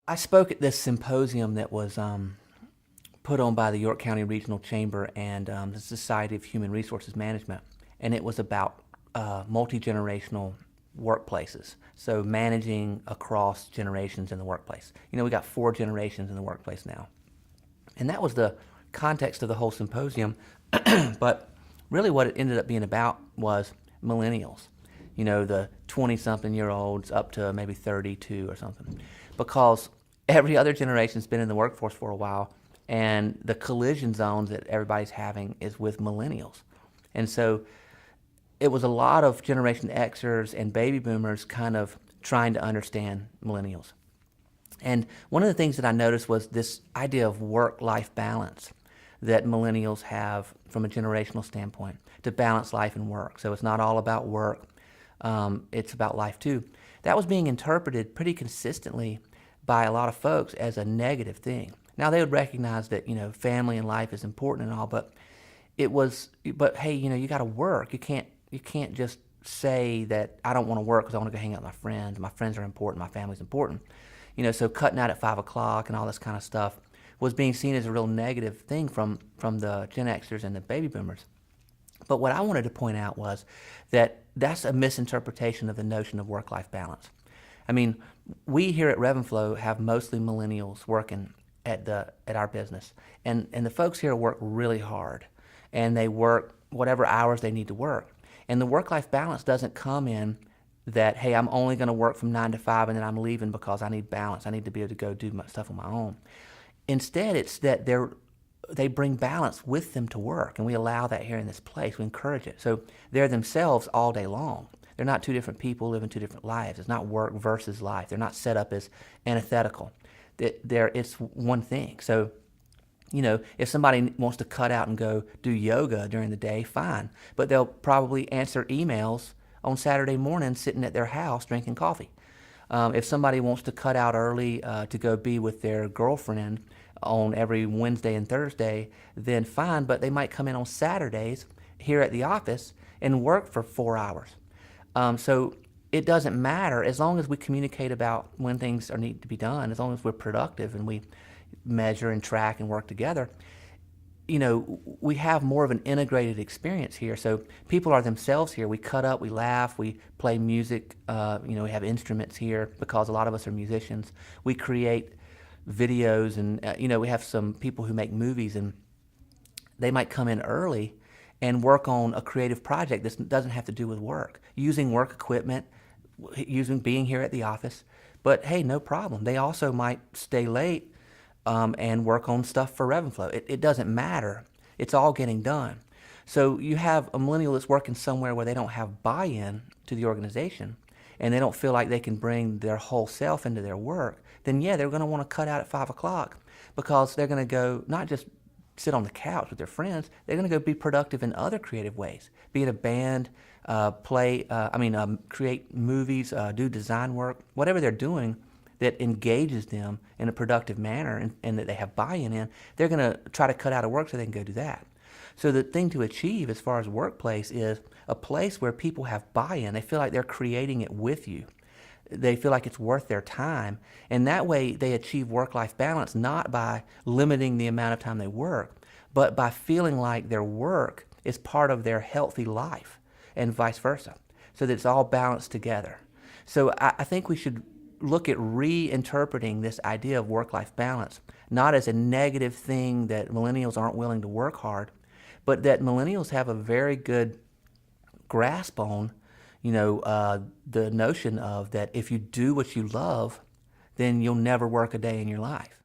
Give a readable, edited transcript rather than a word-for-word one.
I spoke at this symposium that was put on by the York County Regional Chamber and the Society of Human Resources Management, and it was about multi-generational workplaces. So managing across generations in the workplace. You know, we got 4 generations in the workplace now. And that was the context of the whole symposium. But really what it ended up being about was millennials. You know, the 20-something-year-olds up to maybe 32 or something. Because every other generation's been in the workforce for a while, and the collision zones that everybody's having is with millennials. And so it was a lot of Generation Xers and baby boomers kind of trying to understand millennials. And one of the things that I noticed was this idea of work-life balance that millennials have from a generational standpoint to balance life and work. So it's not all about work, it's about life too. That was being interpreted pretty consistently by a lot of folks as a negative thing. Now they would recognize that, you know, family and life is important and all, but but hey, you know, you got to work. You can't just say that I don't want to work because I want to go hang out with my friends. My friends are important. My family's important. You know, so cutting out at 5 o'clock and all this kind of stuff was being seen as a real negative thing from the Gen Xers and the baby boomers. But what I wanted to point out was that that's a misinterpretation of the notion of work-life balance. I mean, we here at Revenflow have mostly millennials working at our business, and the folks here work really hard, and they work whatever hours they need to work. And the work-life balance doesn't come in that, hey, I'm only going to work from 9 to 5 and then I'm leaving because I need balance. I need to be able to go do my stuff on my own. Instead, it's that they bring balance with them to work, and we allow that here in this place. We encourage it. So they're themselves all day long. They're not two different people living 2 different lives. It's not work versus life. They're not set up as antithetical. It's one thing. So, you know, if somebody wants to cut out and go do yoga during the day, fine. But they'll probably answer emails on Saturday morning sitting at their house drinking coffee. If somebody wants to cut out early to go be with their girlfriend on every Wednesday and Thursday, then fine, but they might come in on Saturdays here at the office and work for 4 hours. So it doesn't matter as long as we communicate about when things need to be done, as long as we're productive and we measure and track and work together. You know, we have more of an integrated experience here. So people are themselves here. We cut up, we laugh, we play music. You know, we have instruments here because a lot of us are musicians. We create videos, and you know, we have some people who make movies, and they might come in early and work on a creative project that doesn't have to do with work, using work equipment, being here at the office. But hey, no problem. They also might stay late and work on stuff for Revenflow. It doesn't matter. It's all getting done. So you have a millennial that's working somewhere where they don't have buy-in to the organization, and they don't feel like they can bring their whole self into their work, then yeah, they're going to want to cut out at 5 o'clock because they're going to go not just sit on the couch with their friends, they're going to go be productive in other creative ways, be it a band, create movies, do design work, whatever they're doing that engages them in a productive manner and that they have buy-in in, they're going to try to cut out of work so they can go do that. So the thing to achieve as far as workplace is a place where people have buy-in. They feel like they're creating it with you. They feel like it's worth their time. And that way they achieve work-life balance not by limiting the amount of time they work, but by feeling like their work is part of their healthy life and vice versa, so that it's all balanced together. So I think we should look at reinterpreting this idea of work-life balance, not as a negative thing that millennials aren't willing to work hard, but that millennials have a very good grasp on, you know, the notion of that if you do what you love, then you'll never work a day in your life.